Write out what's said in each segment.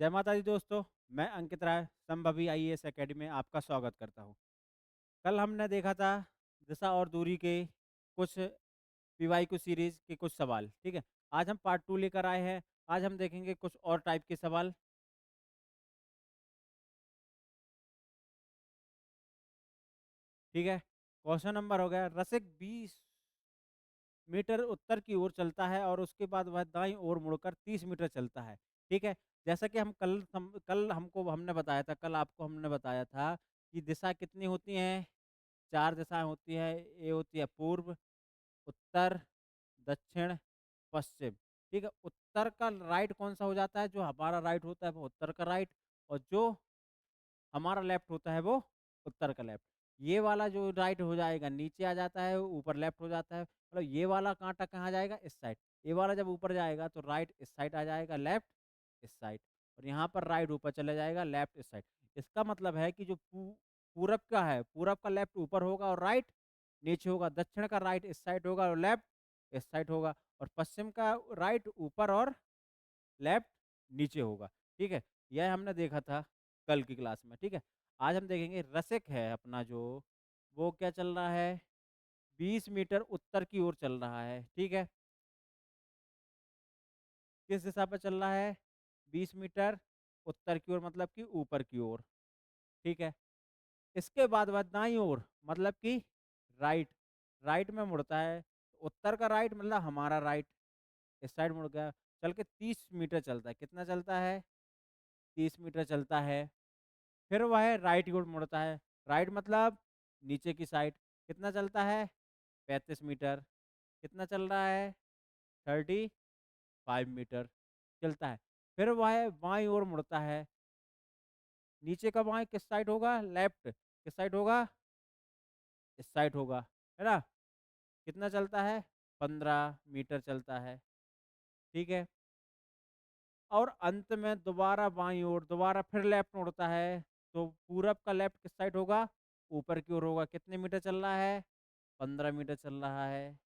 जय माता दी दोस्तों, मैं अंकित राय संभवी आईएएस एकेडमी में आपका स्वागत करता हूँ। कल हमने देखा था दिशा और दूरी के कुछ पीवाईक्यू सीरीज के कुछ सवाल, ठीक है। आज हम पार्ट 2 लेकर आए हैं। आज हम देखेंगे कुछ और टाइप के सवाल। ठीक है। क्वेश्चन नंबर हो गया, रसिक 20 मीटर उत्तर की ओर चलता है और उसके बाद वह दाईं ओर मुड़कर 30 मीटर चलता है। ठीक है। जैसा कि हम कल हमने बताया था, कल आपको हमने बताया था कि दिशा कितनी होती हैं। 4 दिशाएं होती है। ये होती है पूर्व, उत्तर, दक्षिण, पश्चिम। ठीक है। उत्तर का राइट कौन सा हो जाता है? जो हमारा राइट होता है वो उत्तर का राइट, और जो हमारा लेफ्ट होता है वो उत्तर का लेफ्ट। ये वाला जो राइट हो जाएगा नीचे आ जाता है, ऊपर लेफ्ट हो जाता है। मतलब ये वाला कांटा कहाँ जाएगा? इस साइड। ये वाला जब ऊपर जाएगा तो राइट इस साइड आ जाएगा, लेफ्ट इस साइड। और यहाँ पर राइट ऊपर चले जाएगा, लेफ्ट इस साइड। इसका मतलब है कि जो पूरब का है, पूरब का लेफ्ट ऊपर होगा और राइट नीचे होगा। दक्षिण का राइट इस साइड होगा और लेफ्ट इस साइड होगा। और पश्चिम का राइट ऊपर और लेफ्ट नीचे होगा। ठीक है। यह हमने देखा था कल की क्लास में। ठीक है। आज हम देखेंगे रसिक है अपना, जो वो क्या चल रहा है, 20 मीटर उत्तर की ओर चल रहा है। ठीक है। किस दिशा पर चल रहा है? 20 मीटर उत्तर की ओर, मतलब कि ऊपर की ओर। ठीक है। इसके बाद वह दाईं ओर, मतलब कि राइट, राइट में मुड़ता है। उत्तर का राइट मतलब हमारा राइट, इस साइड मुड़ गया। चल के 30 मीटर चलता है। कितना चलता है? 30 मीटर चलता है। फिर वह राइट की ओर मुड़ता है। राइट मतलब नीचे की साइड। कितना चलता है? 35 मीटर। कितना चल रहा है? 35 मीटर चलता है। फिर वह बाईं ओर मुड़ता है। नीचे का बाएं किस साइड होगा? लेफ्ट। किस साइड होगा? इस साइड होगा, है ना। कितना चलता है? 15 मीटर चलता है। ठीक है। और अंत में दोबारा बाईं ओर, दोबारा फिर लेफ्ट मुड़ता है। तो पूरब का लेफ्ट किस साइड होगा? ऊपर की ओर होगा। कितने मीटर चल रहा है? 15 मीटर चल रहा है।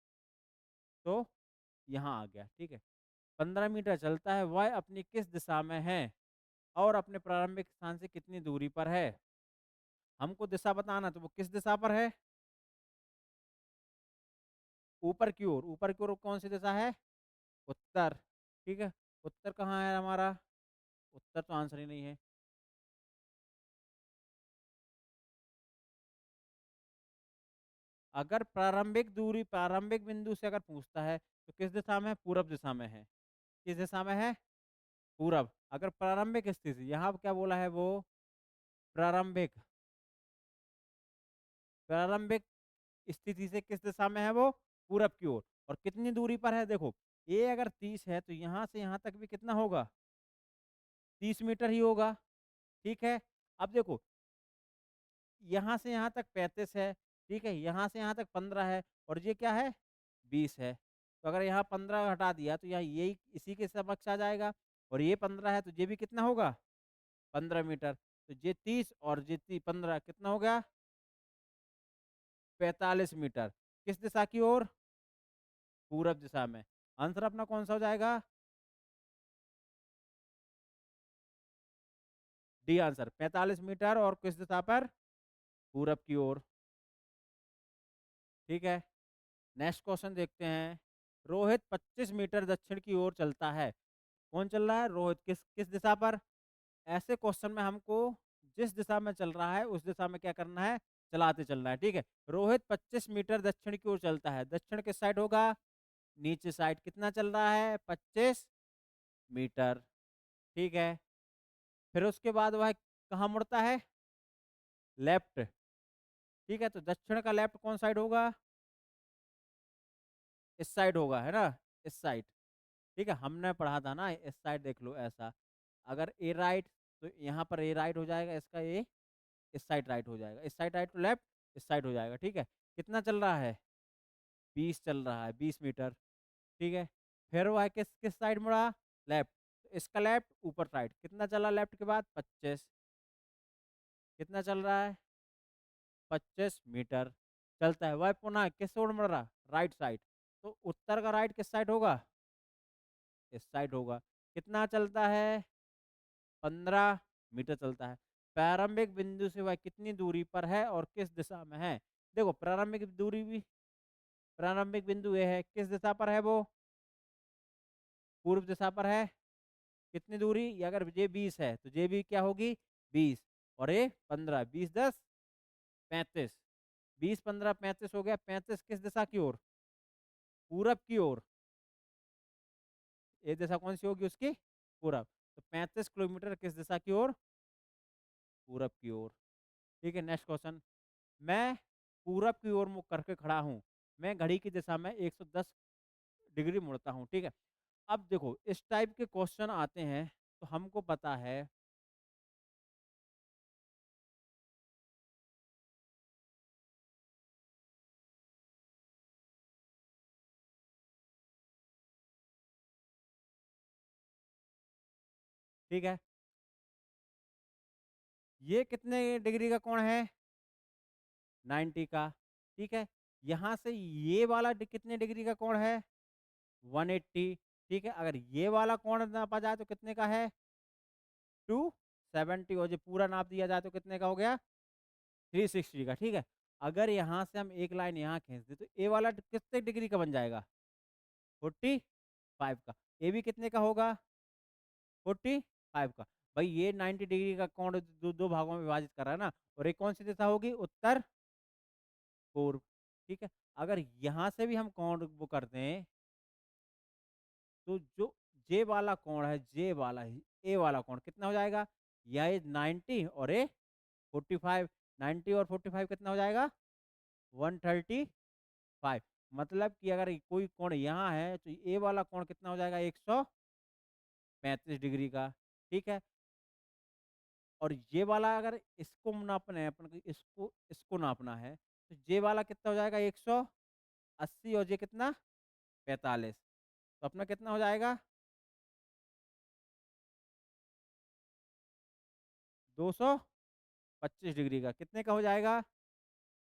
तो यहाँ आ गया। ठीक है। 15 मीटर चलता है। वह अपनी किस दिशा में है और अपने प्रारंभिक स्थान से कितनी दूरी पर है? हमको दिशा बताना, तो वो किस दिशा पर है? ऊपर की ओर। ऊपर की ओर कौन सी दिशा है? उत्तर। ठीक है। उत्तर कहाँ है हमारा? उत्तर तो आंसर ही नहीं है। अगर प्रारंभिक दूरी, प्रारंभिक बिंदु से अगर पूछता है तो किस दिशा में है? पूरब दिशा में है। किस दिशा में है? पूरब। अगर प्रारंभिक स्थिति, यहाँ क्या बोला है वो? प्रारंभिक, प्रारंभिक स्थिति से किस दिशा में है वो? पूरब की ओर। और कितनी दूरी पर है? देखो, ये अगर 30 है तो यहाँ से यहाँ तक भी कितना होगा? 30 मीटर ही होगा। ठीक है। अब देखो, यहाँ से यहाँ तक 35 है। ठीक है। यहाँ से यहाँ तक 15 है। और ये क्या है? 20 है। तो अगर यहाँ 15 हटा दिया तो यहाँ यही इसी के समक्ष आ जाएगा। और ये 15 है तो ये भी कितना होगा? 15 मीटर। तो ये 30 और ये 15 कितना हो गया? 45 मीटर। किस दिशा की ओर? पूरब दिशा में। आंसर अपना कौन सा हो जाएगा? D answer, 45 metre. और किस दिशा पर? पूरब की ओर। ठीक है। नेक्स्ट क्वेश्चन देखते हैं। रोहित 25 मीटर दक्षिण की ओर चलता है। कौन चल रहा है? रोहित। किस किस दिशा पर? ऐसे क्वेश्चन में हमको जिस दिशा में चल रहा है उस दिशा में क्या करना है? चलाते चलना है। ठीक है। रोहित 25 मीटर दक्षिण की ओर चलता है। दक्षिण किस साइड होगा? नीचे साइड। कितना चल रहा है? 25 मीटर। ठीक है। फिर उसके बाद वह कहाँ मुड़ता है? लेफ्ट। ठीक है। तो दक्षिण का लेफ्ट कौन साइड होगा? इस साइड होगा, है ना। इस साइड। ठीक है। हमने पढ़ा था ना, इस साइड देख लो ऐसा। अगर ए राइट तो यहाँ पर ए राइट हो जाएगा, इसका ए इस साइड राइट हो जाएगा। इस साइड राइट टू लेफ्ट, इस साइड हो जाएगा। ठीक है। कितना चल रहा है? 20 चल रहा है, 20 मीटर। ठीक है। फिर वह किस किस साइड मुड़ा? लेफ्ट। इसका लेफ्ट ऊपर राइट। कितना चला लेफ्ट के बाद? 25। कितना चल रहा है? 25 मीटर चलता है। वह पुनः किस ओर मुड़ रहा? Right side. तो उत्तर का राइट किस साइड होगा? इस साइड होगा। कितना चलता है? 15 मीटर चलता है। प्रारंभिक बिंदु से वह कितनी दूरी पर है और किस दिशा में है? देखो प्रारंभिक बिंदु ये है, किस दिशा पर है वो? पूर्व दिशा पर है। कितनी दूरी? ये अगर ये 20 है तो ये भी क्या होगी? 20 और ये 15, 20 10 35, 20 15 35 हो गया। 35 किस दिशा की ओर? पूरब की ओर। ये दिशा कौन सी होगी उसकी? पूरब। तो 35 किलोमीटर किस दिशा की ओर? पूरब की ओर। ठीक है, नेक्स्ट क्वेश्चन। मैं पूरब की ओर मुख करके खड़ा हूँ। मैं घड़ी की दिशा में 110 डिग्री मुड़ता हूँ। ठीक है, अब देखो इस टाइप के क्वेश्चन आते हैं तो हमको पता है। ठीक है, ये कितने डिग्री का कोण है? 90 का। ठीक है, यहाँ से ये वाला कितने डिग्री का कोण है? 180। ठीक है, अगर ये वाला कोण नापा जाए तो कितने का है? 270। और जो पूरा नाप दिया जाए तो कितने का हो गया? 360 का। ठीक है, अगर यहाँ से हम एक लाइन यहाँ खींच दे तो ए वाला कितने डिग्री का बन जाएगा? 45 का। ए भी कितने का होगा? 45 का। भाई ये 90 डिग्री का कोण दो दो भागों में विभाजित कर रहा है ना, और एक कौन सी दिशा होगी? उत्तर पूर्व। ठीक है, अगर यहाँ से भी हम कोण वो करते हैं तो जो जे वाला कोण है, जे वाला ही ए वाला कोण कितना हो जाएगा? यह 90 और ए 45। 90 और 45 कितना हो जाएगा? 135। मतलब कि अगर कोई कोण यहाँ है तो ए वाला कोण कितना हो जाएगा? 135 डिग्री का। ठीक है, और ये वाला अगर इसको नापना है अपन को, इसको इसको नापना है तो ये वाला कितना हो जाएगा? 180 और ये कितना? 45। तो अपना कितना हो जाएगा? 225 डिग्री का। कितने का हो जाएगा?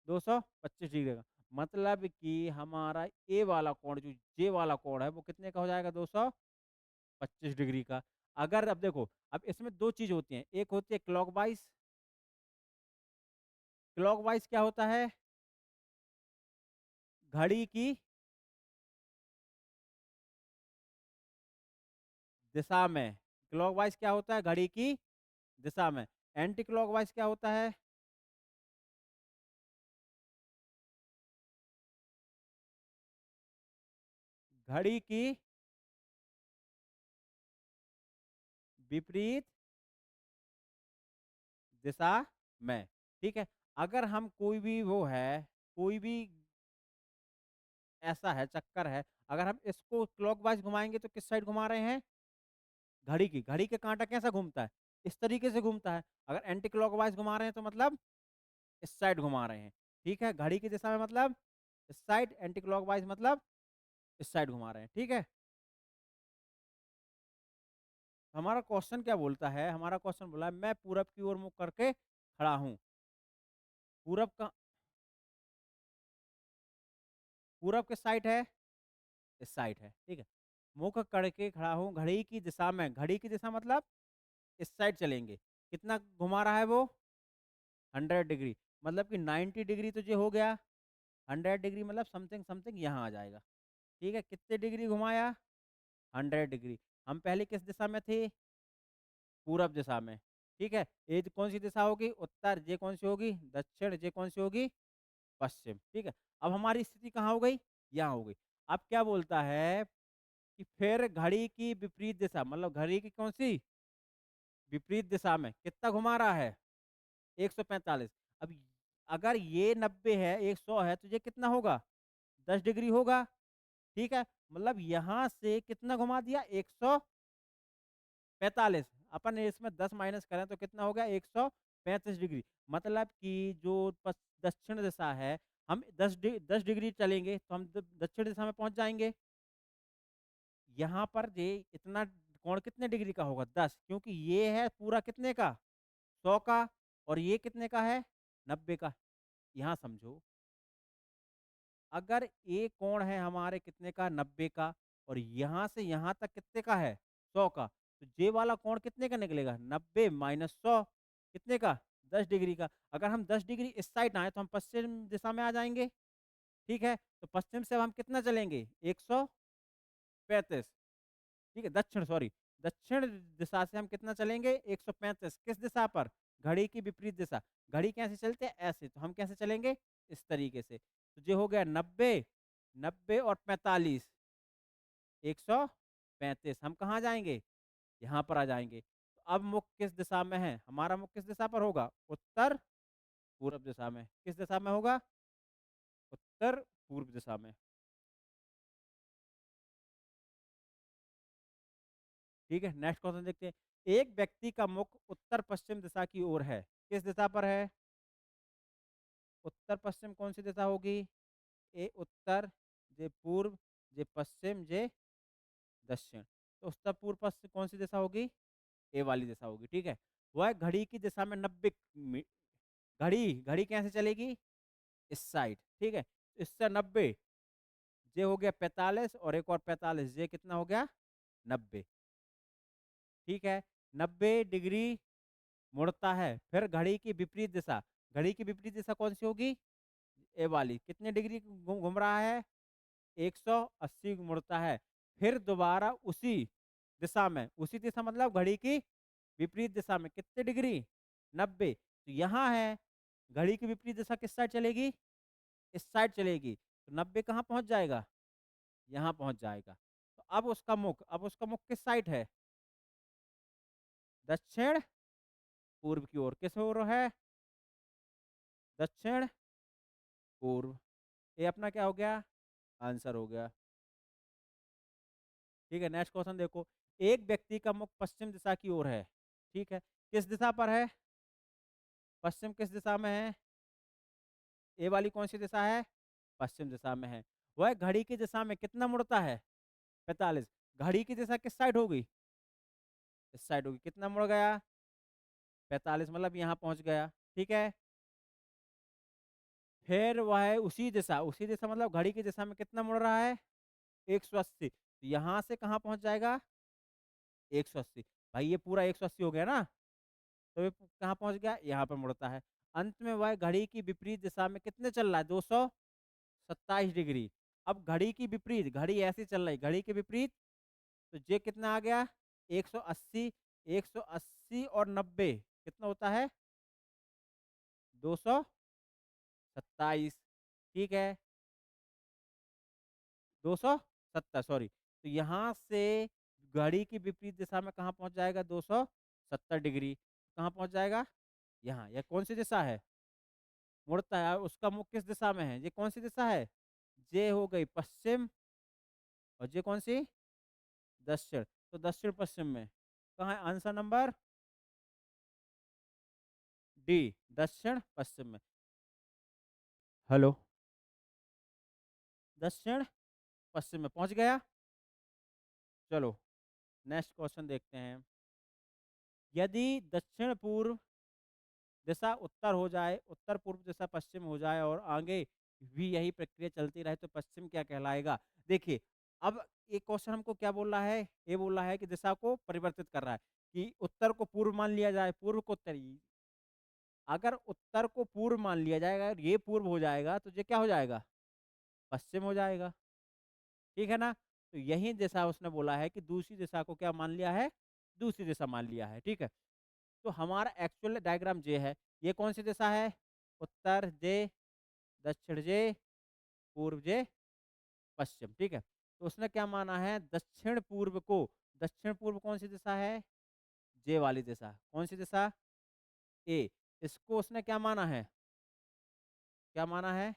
225 डिग्री का। मतलब कि हमारा ए वाला कोण जो जे वाला कोण है वो कितने का हो जाएगा? 225 डिग्री का। अगर अब देखो, अब इसमें दो चीज होती हैं, एक होती है क्लॉकवाइज। क्लॉकवाइज क्या होता है? घड़ी की दिशा में। क्लॉकवाइज क्या होता है? घड़ी की दिशा में। एंटी क्लॉकवाइज क्या होता है? घड़ी की विपरीत दिशा में। ठीक है, अगर हम कोई भी वो है, कोई भी ऐसा है चक्कर है, अगर हम इसको क्लॉकवाइज घुमाएंगे तो किस साइड घुमा रहे हैं? घड़ी की। घड़ी का कांटा कैसा घूमता है? इस तरीके से घूमता है। अगर एंटी क्लॉकवाइज घुमा रहे हैं तो मतलब इस साइड घुमा रहे हैं। ठीक है, घड़ी की दिशा में मतलब इस साइड, एंटी क्लॉकवाइज मतलब इस साइड घुमा रहे हैं। ठीक है, हमारा क्वेश्चन क्या बोलता है? हमारा क्वेश्चन बोला है मैं पूरब की ओर मुख करके खड़ा हूँ। पूरब का, पूरब किस साइड है? इस साइड है। ठीक है, मुख करके खड़ा हूँ घड़ी की दिशा में। घड़ी की दिशा मतलब इस साइड चलेंगे। कितना घुमा रहा है वो? 100 डिग्री। मतलब कि 90 डिग्री तो ये हो गया। 100 डिग्री मतलब समथिंग समथिंग यहाँ आ जाएगा। ठीक है, कितने डिग्री घुमाया? 100 डिग्री। हम पहले किस दिशा में थे? पूरब दिशा में। ठीक है, ये कौन सी दिशा होगी? उत्तर। ये कौन सी होगी? दक्षिण। ये कौन सी होगी? पश्चिम। ठीक है, अब हमारी स्थिति कहाँ हो गई? यहाँ हो गई। अब क्या बोलता है कि फिर घड़ी की विपरीत दिशा, मतलब घड़ी की कौन सी विपरीत दिशा में कितना घुमा रहा है? 145। अब अगर ये 90 है, 100 है, तो ये कितना होगा? 10 डिग्री होगा। ठीक है, मतलब यहाँ से कितना घुमा दिया? 145। अपन इसमें 10 माइनस करें तो कितना हो गया? 135 डिग्री। मतलब कि जो दक्षिण दिशा है, हम 10 डिग्री चलेंगे तो हम दक्षिण दिशा में पहुंच जाएंगे। यहाँ पर ये इतना कोण कितने डिग्री का होगा? 10, क्योंकि ये है पूरा कितने का? 100 का। और ये कितने का है? 90 का। यहाँ समझो, अगर ये कोण है हमारे कितने का? 90 का। और यहाँ से यहाँ तक कितने का है? 100 का। तो जे वाला कोण कितने का निकलेगा? 90 माइनस 100 कितने का? 10 डिग्री का। अगर हम 10 डिग्री इस साइड आए तो हम पश्चिम दिशा में आ जाएंगे। ठीक है, तो पश्चिम से अब हम कितना चलेंगे? 135। ठीक है, दक्षिण सॉरी, दक्षिण दिशा से हम कितना चलेंगे? 135। किस दिशा पर? घड़ी की विपरीत दिशा। घड़ी कैसे चलते हैं? ऐसे। तो हम कैसे चलेंगे? इस तरीके से। तो ये हो गया 90, 90 और 45, 135। हम कहाँ जाएंगे? यहाँ पर आ जाएंगे। तो अब मुख किस दिशा में है? हमारा मुख किस दिशा पर होगा? उत्तर पूर्व दिशा में। किस दिशा में होगा? उत्तर पूर्व दिशा में। ठीक है, नेक्स्ट क्वेश्चन देखते हैं। एक व्यक्ति का मुख उत्तर पश्चिम दिशा की ओर है। किस दिशा पर है? उत्तर पश्चिम कौन सी दिशा होगी? ए उत्तर, जे पूर्व, जे पश्चिम, जे दक्षिण। तो उत्तर पूर्व पश्चिम कौन सी दिशा होगी? ए वाली दिशा होगी। ठीक है, वह घड़ी की दिशा में 90 घड़ी घड़ी कैसे चलेगी? इस साइड। ठीक है, इससे 90, जे हो गया 45 और एक और 45, जे कितना हो गया? 90। ठीक है, 90 डिग्री मुड़ता है। फिर घड़ी की विपरीत दिशा, घड़ी की विपरीत दिशा कौन सी होगी? ए वाली। कितने डिग्री घूम रहा है? 180 मुड़ता है। फिर दोबारा उसी दिशा में, उसी दिशा मतलब घड़ी की विपरीत दिशा में कितने डिग्री? 90। तो यहाँ है, घड़ी की विपरीत दिशा किस साइड चलेगी? इस साइड चलेगी। तो 90 कहाँ पहुंच जाएगा? यहाँ पहुंच जाएगा। तो अब उसका मुख किस साइड है? दक्षिण पूर्व की ओर। किस ओर है? दक्षिण पूर्व। ये अपना क्या हो गया? आंसर हो गया। ठीक है, नेक्स्ट क्वेश्चन देखो। एक व्यक्ति का मुख पश्चिम दिशा की ओर है। ठीक है, किस दिशा पर है? पश्चिम किस दिशा में है? ए वाली कौन सी दिशा है? पश्चिम दिशा में है। वह घड़ी की दिशा में कितना मुड़ता है? 45। घड़ी की दिशा किस साइड होगी? इस साइड होगी। कितना मुड़ गया? 45, मतलब यहाँ पहुंच गया। ठीक है, फिर वह उसी दिशा मतलब घड़ी की दिशा में कितना मुड़ रहा है? 180। तो यहाँ से कहाँ पहुंच जाएगा? 180। भाई ये पूरा 180 हो गया ना, तो ये कहाँ पहुंच गया? यहाँ पर मुड़ता है। अंत में वह घड़ी की विपरीत दिशा में कितने चल रहा है? 227 डिग्री। अब घड़ी की विपरीत, घड़ी ऐसे चल रही, घड़ी के विपरीत, तो ये कितना आ गया? 180। 180 और 90 कितना होता है? 227। ठीक है, 270 सॉरी। तो यहाँ से घड़ी की विपरीत दिशा में कहाँ पहुंच जाएगा? 270 डिग्री। कहाँ पहुंच जाएगा? यहाँ। यह कौन सी दिशा है? मुड़ता है। उसका मुख किस दिशा में है? ये कौन सी दिशा है? जे हो गई पश्चिम, और जे कौन सी? दक्षिण। तो दक्षिण पश्चिम में। कहाँ है? आंसर नंबर डी, दक्षिण पश्चिम में। हेलो, दक्षिण पश्चिम में पहुंच गया। चलो नेक्स्ट क्वेश्चन देखते हैं। यदि दक्षिण पूर्व दिशा उत्तर हो जाए, उत्तर पूर्व दिशा पश्चिम हो जाए और आगे भी यही प्रक्रिया चलती रहे तो पश्चिम क्या कहलाएगा? देखिए, अब एक क्वेश्चन हमको क्या बोल रहा है? ये बोल रहा है कि दिशा को परिवर्तित कर रहा है, कि उत्तर को पूर्व मान लिया जाए, पूर्व को उत्तर। अगर उत्तर को पूर्व मान लिया जाएगा, अगर ये पूर्व हो जाएगा तो ये क्या हो जाएगा? पश्चिम हो जाएगा। ठीक है ना? तो यही दिशा उसने बोला है कि दूसरी दिशा को क्या मान लिया है? दूसरी दिशा मान लिया है। ठीक है, तो हमारा एक्चुअल डायग्राम ये है। ये कौन सी दिशा है? उत्तर जे, दक्षिण जे, पूर्व जे, पश्चिम। ठीक है, तो उसने क्या माना है? दक्षिण पूर्व को, दक्षिण पूर्व कौन सी दिशा है? जे वाली दिशा। कौन सी दिशा? ए। इसको उसने क्या माना है? क्या माना है?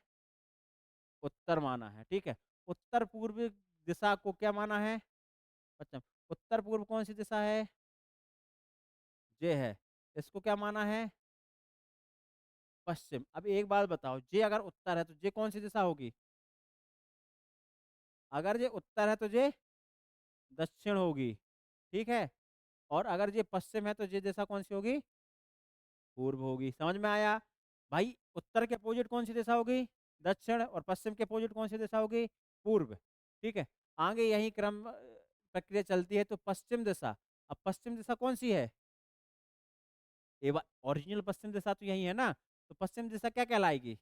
उत्तर माना है। ठीक है, उत्तर पूर्व दिशा को क्या माना है? पश्चिम। उत्तर पूर्व कौन सी दिशा है? जे है। इसको क्या माना है? पश्चिम। अब एक बात बताओ, जे अगर उत्तर है तो जे कौन सी दिशा होगी? अगर ये उत्तर है तो ये दक्षिण होगी। ठीक है, और अगर ये पश्चिम है तो ये दिशा कौन सी होगी? पूर्व होगी। समझ में आया? भाई उत्तर के अपोजिट कौन सी दिशा होगी? दक्षिण। और पश्चिम के अपोजिट कौन सी दिशा होगी? पूर्व। ठीक है, आगे यही क्रम प्रक्रिया चलती है। तो पश्चिम दिशा, अब पश्चिम दिशा कौन सी है? ओरिजिनल पश्चिम दिशा तो यही है ना, तो पश्चिम दिशा क्या कहलाएगी?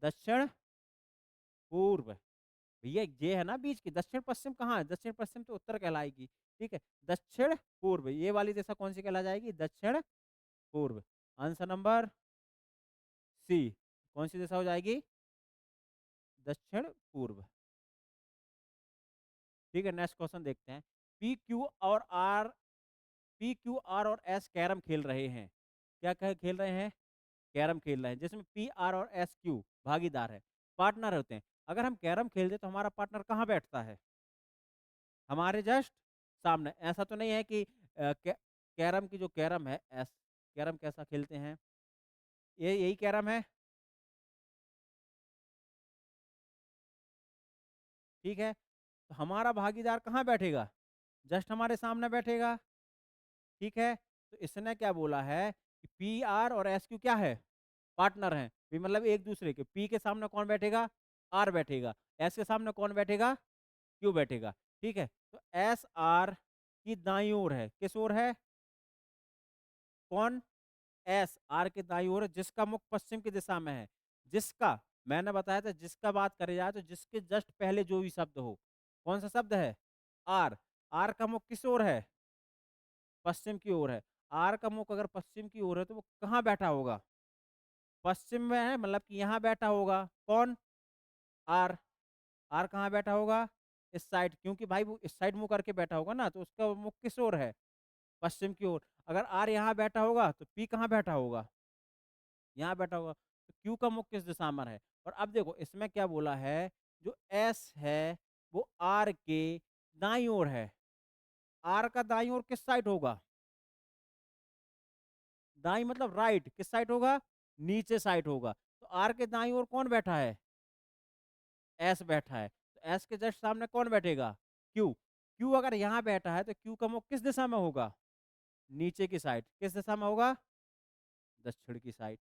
दक्षिण पूर्व। भैया ये है ना बीच की, दक्षिण पश्चिम कहाँ है? दक्षिण पश्चिम तो उत्तर कहलाएगी। ठीक है, दक्षिण पूर्व ये वाली दिशा कौन सी कहला जाएगी? दक्षिण पूर्व। Answer number C. कौन सी दिशा हो जाएगी? दक्षिण पूर्व। ठीक है, नेक्स्ट क्वेश्चन देखते हैं। पी क्यू आर और एस कैरम खेल रहे हैं। क्या कह खेल रहे हैं? कैरम खेल रहे हैं, जिसमें पी आर और एस क्यू भागीदार है, पार्टनर होते हैं। अगर हम कैरम खेलते तो हमारा पार्टनर कहाँ बैठता है? हमारे जस्ट सामने। ऐसा तो नहीं है कि कैरम की जो कैरम है एस, कैरम कैसा खेलते हैं, ये यही कैरम है। ठीक है, तो हमारा भागीदार कहाँ बैठेगा? जस्ट हमारे सामने बैठेगा। ठीक है, तो इसने क्या बोला है कि पी आर और एस क्यू क्या है? पार्टनर हैं। भी मतलब एक दूसरे के। पी के सामने कौन बैठेगा? आर बैठेगा। एस के सामने कौन बैठेगा? क्यू बैठेगा। ठीक है, तो एस आर की दाई ओर है, किस ओर है? कौन? एस आर के दाई ओर है, जिसका मुख पश्चिम की दिशा में है। जिसका, मैंने बताया था जिसका बात करे जाए तो जिसके जस्ट पहले जो भी शब्द हो। कौन सा शब्द है? आर। आर का मुख किस ओर है? पश्चिम की ओर है। आर का मुख अगर पश्चिम की ओर है तो वो कहाँ बैठा होगा? पश्चिम में है, मतलब कि यहाँ बैठा होगा। कौन? आर। आर कहाँ बैठा होगा? इस साइड, क्योंकि भाई वो इस साइड मुंह करके बैठा होगा ना, तो उसका मुख किस ओर है? पश्चिम की ओर। अगर आर यहाँ बैठा होगा तो पी कहाँ बैठा होगा? यहाँ बैठा होगा। तो क्यू का मुख किस दिशा में है? और अब देखो इसमें क्या बोला है, जो एस है वो आर के दाई ओर है। आर का दाई ओर किस साइड होगा? दाई मतलब राइट, किस साइड होगा? नीचे साइड होगा। तो आर के दाई ओर कौन बैठा है? एस बैठा है। तो एस के जस्ट सामने कौन बैठेगा? क्यू। क्यू अगर यहाँ बैठा है तो क्यू का मुख किस दिशा में होगा? नीचे की साइड। किस दिशा में होगा? दक्षिण की साइड।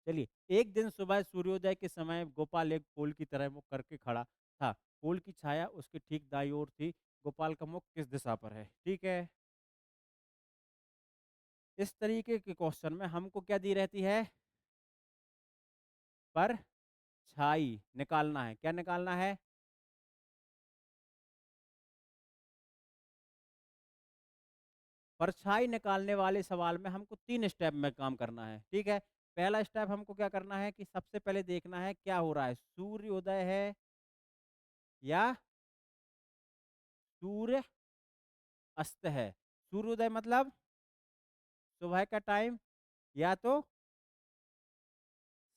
चलिए, एक दिन सुबह सूर्योदय के समय गोपाल एक फूल की तरह मुख करके खड़ा था। फूल की छाया उसकी ठीक दाईं ओर थी। गोपाल का मुख किस दिशा पर है? ठीक है, इस तरीके के क्वेश्चन में हमको क्या दी रहती है? पर छाई निकालना है। क्या निकालना है? परछाई निकालने वाले सवाल में हमको 3 स्टेप में काम करना है। ठीक है, पहला स्टेप हमको क्या करना है कि सबसे पहले देखना है क्या हो रहा है, सूर्योदय है या सूर्य अस्त है। सूर्योदय मतलब सुबह का टाइम या तो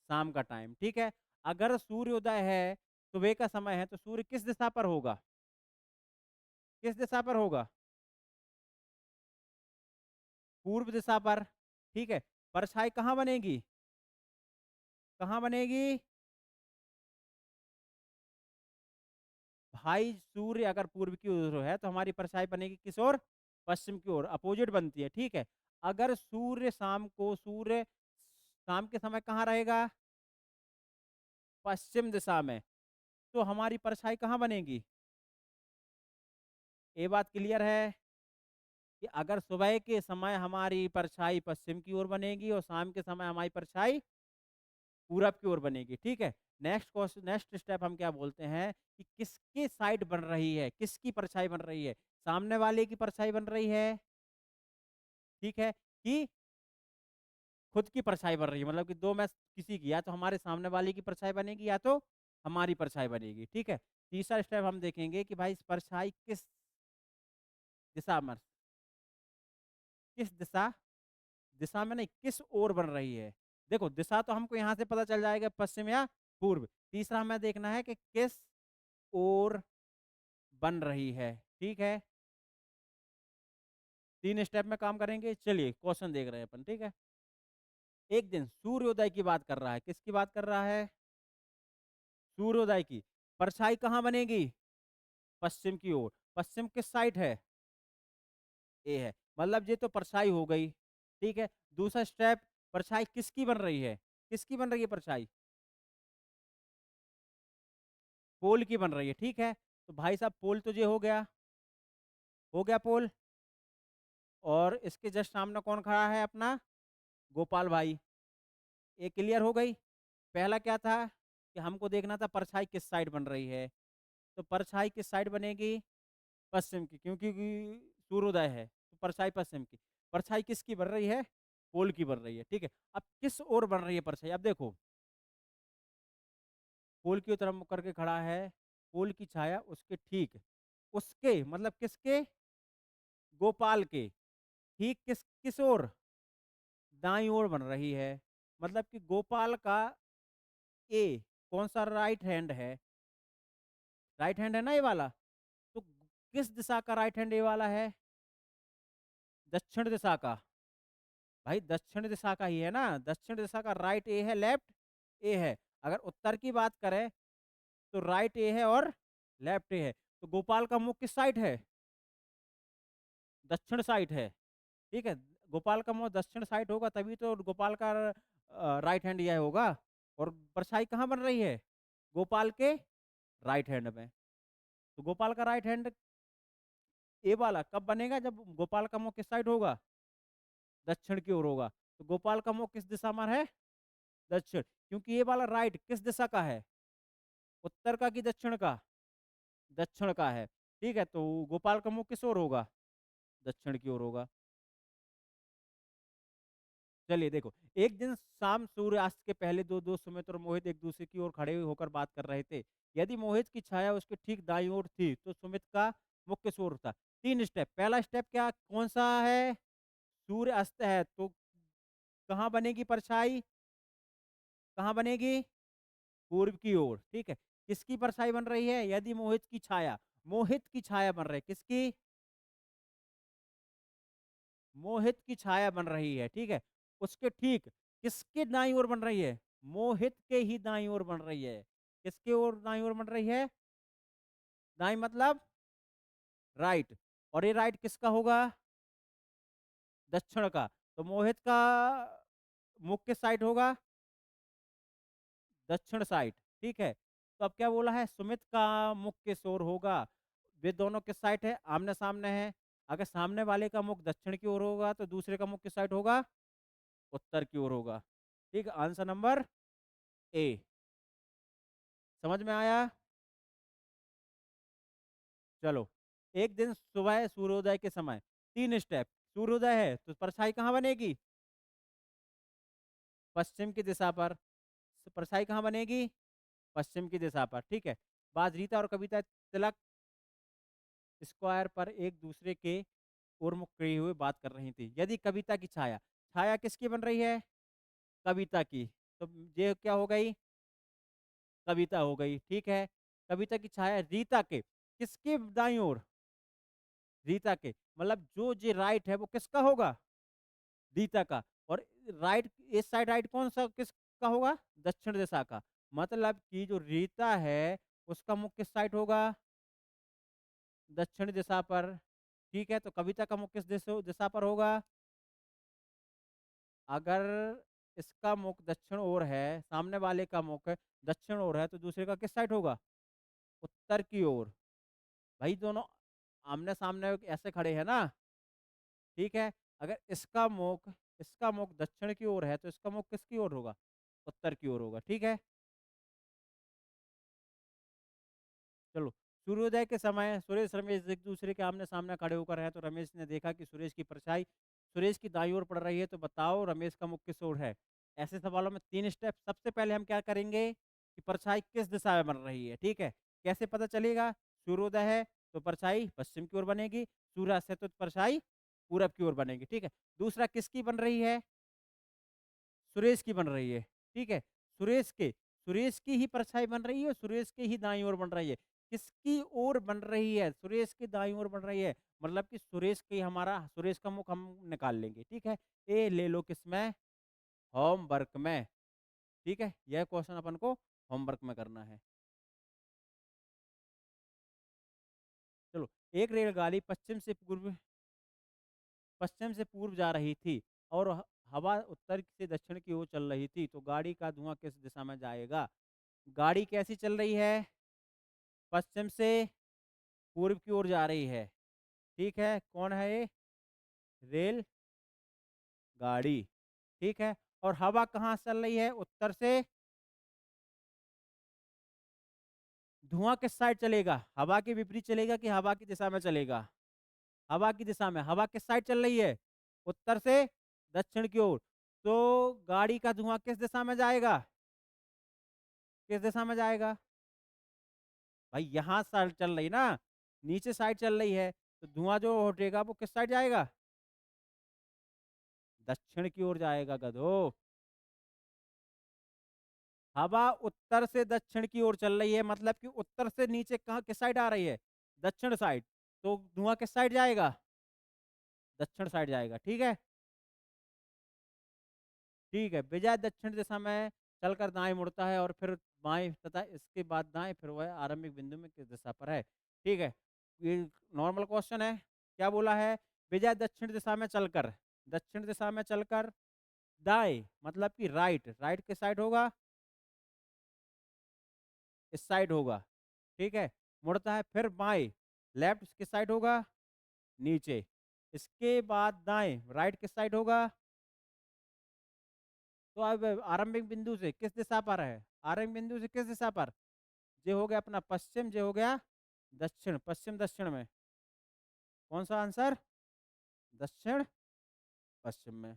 शाम का टाइम। ठीक है, अगर सूर्योदय है, सुबह का समय है, तो सूर्य किस दिशा पर होगा? किस दिशा पर होगा? पूर्व दिशा पर। ठीक है, परछाई कहाँ बनेगी? कहाँ बनेगी? भाई सूर्य अगर पूर्व की ओर है तो हमारी परछाई बनेगी किस ओर? पश्चिम की ओर, अपोजिट बनती है। ठीक है, अगर सूर्य शाम के समय कहाँ रहेगा? पश्चिम दिशा में। तो हमारी परछाई कहाँ बनेगी? ये बात क्लियर है कि अगर सुबह के समय हमारी परछाई पश्चिम की ओर बनेगी और शाम के समय हमारी परछाई पूरब की ओर बनेगी। ठीक है, नेक्स्ट क्वेश्चन, नेक्स्ट स्टेप हम क्या बोलते हैं कि किसकी साइड बन रही है, किसकी परछाई बन रही है? सामने वाले की परछाई बन रही है। ठीक है, कि खुद की परछाई बन रही है, मतलब कि दो में किसी की, या तो हमारे सामने वाले की परछाई बनेगी या तो हमारी परछाई बनेगी। ठीक है, तीसरा स्टेप हम देखेंगे कि भाई इस परछाई किस दिशा में, किस दिशा, दिशा में नहीं, किस ओर बन रही है। देखो दिशा तो हमको यहाँ से पता चल जाएगा, पश्चिम या पूर्व। तीसरा हमें देखना है कि किस ओर बन रही है। ठीक है, 3 स्टेप में काम करेंगे। चलिए क्वेश्चन देख रहे हैं अपन। ठीक है, एक दिन सूर्योदय की बात कर रहा है। किसकी बात कर रहा है? सूर्योदय की। परछाई कहाँ बनेगी? पश्चिम की ओर। पश्चिम किस साइड है? ए है, मतलब ये तो परछाई हो गई। ठीक है, दूसरा स्टेप, परछाई किसकी बन रही है? किसकी बन रही है परछाई? पोल की बन रही है, ठीक है। तो भाई साहब पोल तो ये हो गया पोल। और इसके जस्ट सामने कौन खड़ा है अपना? गोपाल भाई। ये क्लियर हो गई। पहला क्या था कि हमको देखना था परछाई किस साइड बन रही है। तो परछाई किस साइड बनेगी? पश्चिम की, क्योंकि सूर्योदय है तो परछाई पश्चिम की। परछाई किसकी बन रही है? पोल की बन रही है, ठीक है। अब किस ओर बन रही है परछाई? अब देखो, पोल की तरफ मुख करके खड़ा है। पोल की छाया उसके ठीक, उसके मतलब किसके? गोपाल के ठीक किस किस ओर? दाईं ओर बन रही है। मतलब कि गोपाल का ए कौन सा राइट हैंड है? राइट हैंड है ना ये वाला। तो किस दिशा का राइट हैंड ये वाला है? दक्षिण दिशा का। भाई दक्षिण दिशा का ही है ना, दक्षिण दिशा का राइट ए है, लेफ्ट ए है। अगर उत्तर की बात करें तो राइट ए है और लेफ्ट ए है। तो गोपाल का मुख किस साइड है? दक्षिण साइड है, ठीक है। गोपाल का मुंह दक्षिण साइड होगा तभी तो गोपाल का राइट हैंड यह होगा। और परछाई कहाँ बन रही है? गोपाल के राइट हैंड में। तो गोपाल का राइट हैंड ए वाला कब बनेगा? जब गोपाल का मुंह किस साइड होगा? दक्षिण की ओर होगा। तो गोपाल का मुंह किस दिशा में है? दक्षिण। क्योंकि ये वाला राइट किस दिशा का है? उत्तर का कि दक्षिण का? दक्षिण का है, ठीक है। तो गोपाल का मुंह किस ओर होगा? दक्षिण की ओर होगा। चलिए देखो, एक दिन शाम सूर्यास्त के पहले दो दोस्त सुमित और मोहित एक दूसरे की ओर खड़े होकर बात कर रहे थे। यदि मोहित की छाया उसके ठीक दाईं ओर थी तो सुमित का मुख्य ओर था। 3 स्टेप। पहला स्टेप क्या कौन सा है? सूर्य अस्त है तो कहाँ बनेगी परछाई? कहाँ बनेगी? पूर्व की ओर, ठीक है। किसकी परछाई बन रही है? यदि मोहित की छाया बन रही है। किसकी? मोहित की छाया बन रही है, ठीक है। उसके ठीक किसके दाईं ओर बन रही है? मोहित के ही दाईं ओर बन रही है। किसके ओर दाईं ओर बन रही है? दाईं मतलब राइट। और ये राइट किसका होगा? दक्षिण का। तो मोहित का मुख किस साइड होगा? दक्षिण साइड, ठीक है। तो अब क्या बोला है? सुमित का मुख किस ओर होगा? वे दोनों किस साइड है? आमने सामने है। अगर सामने वाले का मुख दक्षिण की ओर होगा तो दूसरे का मुख किस साइड होगा? उत्तर की ओर होगा, ठीक है। Answer number A. समझ में आया? चलो, एक दिन सुबह सूर्योदय के समय 3 स्टेप। सूर्योदय है तो परछाई कहाँ बनेगी? पश्चिम की दिशा पर। परछाई कहाँ बनेगी? पश्चिम की दिशा पर, ठीक है। बात रीता और कविता तिलक स्क्वायर पर एक दूसरे के ओर मुख किए हुए बात कर रही थी। यदि कविता की छाया, छाया किसकी बन रही है? कविता की। तो ये क्या हो गई? कविता हो गई, ठीक है। कविता की छाया रीता के किसके दाईं ओर? रीता के। मतलब जो जे राइट है वो किसका होगा? रीता का। और राइट इस साइड राइट कौन सा किसका होगा? दक्षिण दिशा का। मतलब कि जो रीता है उसका मुख किस साइड होगा? दक्षिण दिशा पर, ठीक है। तो कविता का मुख किस दिशा पर होगा? अगर इसका मुख दक्षिण ओर है, सामने वाले का मुख दक्षिण ओर है, तो दूसरे का किस साइड होगा? उत्तर की ओर। भाई दोनों आमने सामने ऐसे खड़े हैं ना, ठीक है। अगर इसका मुख दक्षिण की ओर है तो इसका मुख किसकी ओर होगा? उत्तर की ओर होगा, ठीक है। चलो, सूर्योदय के समय सुरेश रमेश एक दूसरे के आमने सामने खड़े होकर है तो रमेश ने देखा कि सुरेश की परछाई सुरेश की दाईं ओर पड़ रही है। तो बताओ रमेश का मुख किस ओर है? ऐसे सवालों में 3 स्टेप। सबसे पहले हम क्या करेंगे कि परछाई किस दिशा में बन रही है, ठीक है। कैसे पता चलेगा? सूर्योदय है तो परछाई पश्चिम की ओर बनेगी, सूर्यास्त है तो परछाई पूरब की ओर बनेगी, ठीक है। दूसरा किसकी बन रही है? सुरेश की बन रही है, ठीक है। सुरेश की ही परछाई बन रही है, सुरेश के ही दाईं ओर बन रही है। किसकी ओर बन रही है? सुरेश की दाईं ओर बन रही है। मतलब कि सुरेश का मुख हम निकाल लेंगे, ठीक है। ए ले लो किसमें? होमवर्क में, ठीक है। यह क्वेश्चन अपन को होमवर्क में करना है। चलो, एक रेलगाड़ी पश्चिम से पूर्व जा रही थी और हवा उत्तर से दक्षिण की ओर चल रही थी। तो गाड़ी का धुआं किस दिशा में जाएगा? गाड़ी कैसी चल रही है? पश्चिम से पूर्व की ओर जा रही है। ठीक है, कौन है ये? रेल गाड़ी। ठीक है, और हवा कहाँ से चल रही है? उत्तर से। धुआं किस साइड चलेगा? हवा के विपरीत चलेगा कि हवा की दिशा में चलेगा? हवा की दिशा में। हवा किस साइड चल रही है? उत्तर से दक्षिण की ओर। तो गाड़ी का धुआं किस दिशा में जाएगा? किस दिशा में जाएगा? भाई यहाँ साइड चल रही ना, नीचे साइड चल रही है, तो धुआं जो उठेगा वो किस साइड जाएगा? दक्षिण की ओर जाएगा गधो। हवा उत्तर से दक्षिण की ओर चल रही है, मतलब कि उत्तर से नीचे कहाँ किस साइड आ रही है? दक्षिण साइड। तो धुआं किस साइड जाएगा? दक्षिण साइड जाएगा। ठीक है। ठीक है, बजाय दक्षिण दिशा में चलकर दाएं मुड़ता है और फिर बाएं तथा इसके बाद दाएं, फिर वह आरंभिक बिंदु में किस दिशा पर है? ठीक है, ये नॉर्मल क्वेश्चन है। क्या बोला है? बजाय दक्षिण दिशा में चलकर, दक्षिण दिशा में चलकर दाएं मतलब कि राइट। राइट किस साइड होगा? इस साइड होगा। ठीक है, मुड़ता है फिर बाएं, लेफ्ट किस साइड होगा? नीचे। इसके बाद दाएं, राइट किस साइड होगा? तो अब आरंभिक बिंदु से किस दिशा पर है? आरंभिक बिंदु से किस दिशा पर? ये हो गया अपना पश्चिम, ये हो गया दक्षिण। पश्चिम दक्षिण में कौन सा आंसर? दक्षिण पश्चिम में।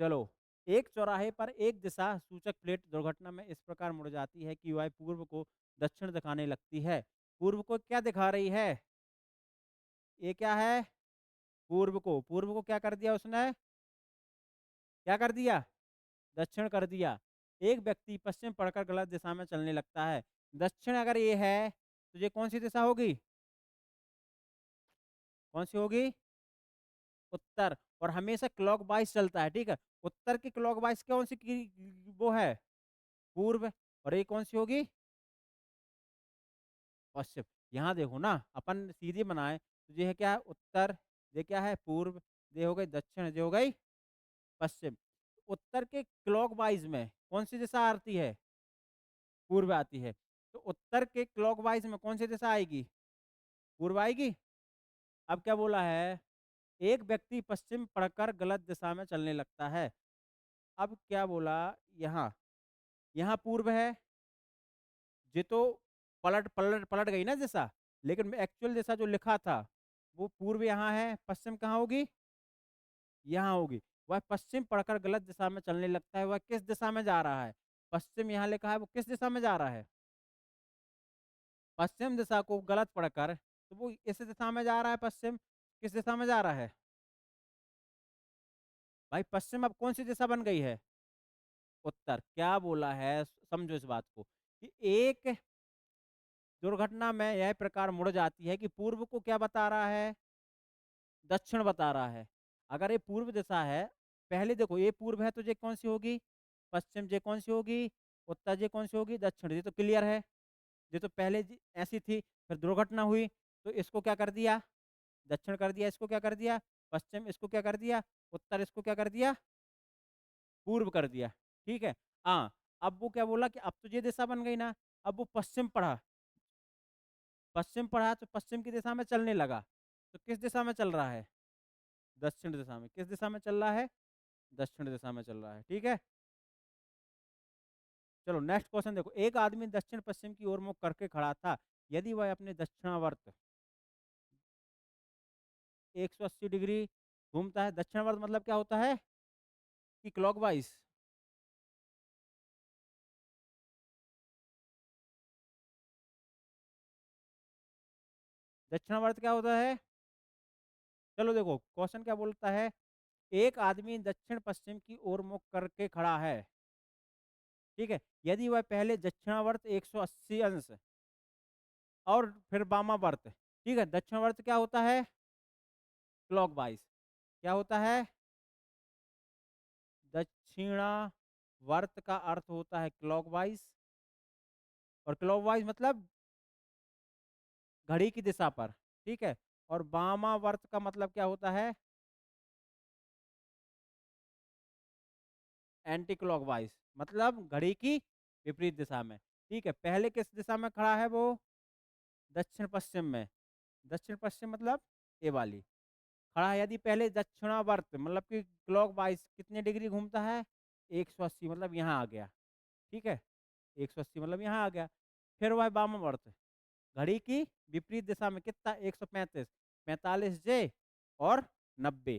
चलो, एक चौराहे पर एक दिशा सूचक प्लेट दुर्घटना में इस प्रकार मुड़ जाती है कि वह पूर्व को दक्षिण दिखाने लगती है। पूर्व को क्या दिखा रही है? ये क्या है? पूर्व को। पूर्व को क्या कर दिया उसने? क्या कर दिया? दक्षिण कर दिया। एक व्यक्ति पश्चिम पढ़कर गलत दिशा में चलने लगता है। दक्षिण अगर ये है तो ये कौन सी दिशा होगी? कौन सी होगी? उत्तर। और हमेशा क्लॉक वाइज चलता है। ठीक है, उत्तर की क्लॉक वाइज कौन सी वो है? पूर्व। और ये कौन सी होगी? पश्चिम। यहाँ देखो ना, अपन सीधे बनाए तो ये है क्या है? उत्तर। ये क्या है? पूर्व। ये हो गई दक्षिण, ये हो गई पश्चिम। उत्तर के क्लॉक वाइज में कौन सी दिशा आती है? पूर्व आती है। तो उत्तर के क्लॉक वाइज में कौन सी दिशा आएगी? पूर्व आएगी। अब क्या बोला है? एक व्यक्ति पश्चिम पढ़कर गलत दिशा में चलने लगता है। अब क्या बोला? यहाँ, यहाँ पूर्व है। ये तो पलट पलट पलट गई ना दिशा, लेकिन एक्चुअल दिशा जो लिखा था वो पूर्व यहाँ है, पश्चिम कहाँ होगी? यहाँ होगी। वह पश्चिम पढ़कर गलत दिशा में चलने लगता है। वह किस दिशा में जा रहा है? पश्चिम यहाँ लिखा है, वो किस दिशा में जा रहा है? पश्चिम दिशा को गलत पढ़कर, तो वो इस दिशा में जा रहा है। पश्चिम किस दिशा में जा रहा है? भाई पश्चिम अब कौन सी दिशा बन गई है? उत्तर। क्या बोला है? समझो इस बात को कि एक दुर्घटना में यह प्रकार मुड़ जाती है कि पूर्व को क्या बता रहा है? दक्षिण बता रहा है। अगर ये पूर्व दिशा है, पहले देखो ये पूर्व है तो ये कौन सी होगी? पश्चिम। ये कौन सी होगी? उत्तर। ये कौन सी होगी? दक्षिण। ये तो क्लियर है। ये तो पहले ऐसी थी, फिर दुर्घटना हुई तो इसको क्या कर दिया? दक्षिण कर दिया। इसको क्या कर दिया? पश्चिम। इसको क्या कर दिया? उत्तर। इसको क्या कर दिया? पूर्व कर दिया। ठीक है। हाँ, अब वो क्या बोला कि अब तो ये दिशा बन गई ना। अब वो पश्चिम पढ़ा, पश्चिम पढ़ा तो पश्चिम की दिशा में चलने लगा। तो किस दिशा में चल रहा है? दक्षिण दिशा में। किस दिशा में चल रहा है? दक्षिण दिशा में चल रहा है। ठीक है। चलो नेक्स्ट क्वेश्चन देखो। एक आदमी दक्षिण पश्चिम की ओर मुख करके खड़ा था। यदि वह अपने दक्षिणावर्त 180 डिग्री घूमता है। दक्षिणावर्त मतलब क्या होता है? कि क्लॉकवाइज। दक्षिणावर्त क्या होता है? चलो देखो क्वेश्चन क्या बोलता है। एक आदमी दक्षिण पश्चिम की ओर मुख करके खड़ा है। ठीक है, यदि वह पहले दक्षिणावर्त 180 अंश और फिर वामावर्त। ठीक है, दक्षिणावर्त क्या होता है? क्लॉकवाइज। क्या होता है? दक्षिणावर्त का अर्थ होता है क्लॉकवाइज। और क्लॉकवाइज मतलब घड़ी की दिशा पर। ठीक है, और वामावर्त का मतलब क्या होता है? एंटी क्लॉकवाइज, मतलब घड़ी की विपरीत दिशा में। ठीक है, पहले किस दिशा में खड़ा है वो? दक्षिण-पश्चिम में। दक्षिण-पश्चिम मतलब ये वाली। खड़ा है यदि पहले दक्षिणावर्त मतलब कि क्लॉकवाइज़ कितने डिग्री घूमता है? 180 मतलब यहाँ आ गया, ठीक है? 180 मतलब यहाँ आ गया। फिर वह वामावर्त, घड़ी की विपरीत दिशा में कितना? 135, 45 जे और 90,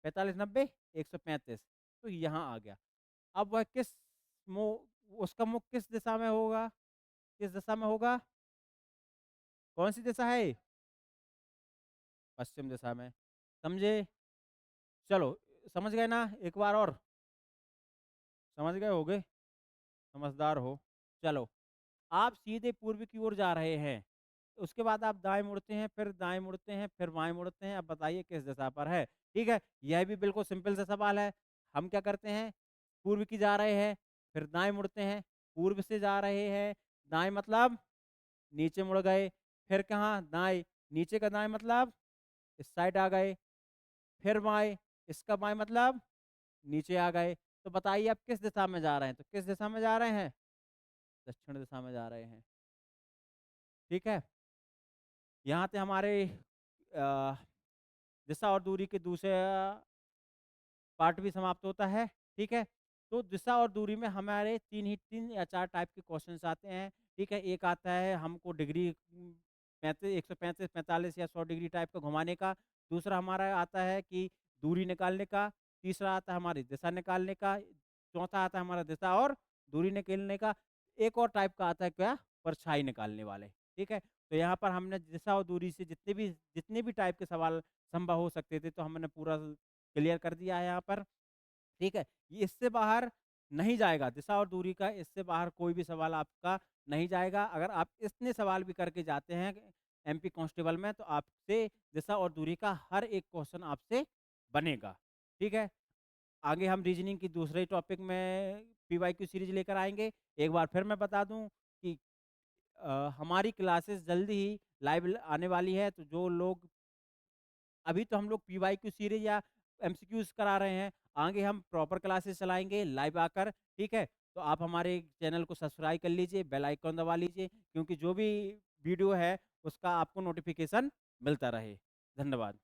45, 90, 135 तो यहाँ आ गया। अब वह किस उसका मुख किस दिशा में होगा? किस दिशा में होगा? कौन-सी दिशा है? पश्चिम दिशा में, समझे? चलो, समझ गए ना? एक बार और, समझ गए होगे? समझदार हो। चलो, आप सीधे पूर्व की ओर जा रहे हैं, उसके बाद आप दाएँ मुड़ते हैं, फिर दाएँ मुड़ते हैं, फिर बाएँ मुड़ते हैं, अब बताइए किस दिशा पर है? ठीक है? यह भी बिल्कुल सिंपल सा सवाल है। हम क्या करते हैं, पूर्व की जा रहे हैं, फिर दाएँ मुड़ते हैं, पूर्व से जा रहे हैं, दाएँ मतलब नीचे मुड़ गए, फिर कहाँ? दाएँ, नीचे का दाएँ मतलब इस साइड आ गए, फिर बाएँ, इसका बाएँ मतलब नीचे आ गए। तो बताइए आप किस दिशा में जा रहे हैं? तो किस दिशा में जा रहे हैं? दक्षिण दिशा में जा रहे हैं। ठीक है? यहाँ से हमारे अ, दिशा और दूरी के दूसरे पार्ट भी समाप्त होता है, ठीक है? तो दिशा और दूरी में हमारे 3 या 4 टाइप के क्वेश्चन्स आते हैं, ठीक है? एक आता है हमको डिग्री 135, 45 या 100 डिग्री टाइप का घुमाने का, दूसरा हमारा आता है कि दूरी निकालने का, तीसरा आता है हमारी दिशा निकालने का, चौथा आता है हमारा दिशा और दूरी निकालने का, एक और टाइप का आता है क्या? परछाई निकालने वाले, ठीक है? तो यहाँ पर हमने दिशा और दूरी से जितने भी टाइप के सवाल संभव हो सकते थे, तो हमने पूरा क्लियर कर दिया है यहाँ पर, ठीक है? ये इससे बाहर नहीं जाएगा, दिशा और दूरी का इससे बाहर कोई भी सवाल आपका नहीं जाएगा। अगर आप इतने सवाल भी करके जाते हैं एमपी कांस्टेबल में, तो आपसे दिशा और दूरी का हर एक क्वेश्चन आपसे बनेगा, ठीक है? आगे हम रीजनिंग की दूसरे टॉपिक में पीवाईक्यू सीरीज लेकर आएँगे। एक बार फिर मैं बता दूँ कि हमारी क्लासेस जल्दी ही लाइव आने वाली है, तो जो लोग अभी तो हम लोग पीवाईक्यू सीरीज या एमसीक्यूज़ करा रहे हैं, आगे हम प्रॉपर क्लासेस चलाएँगे लाइव आकर, ठीक है? तो आप हमारे चैनल को सब्सक्राइब कर लीजिए, बेल आइकन दबा लीजिए, क्योंकि जो भी वीडियो है, उसका आपको नोटिफ़िकेशन मिलता रहे। धन्यवाद।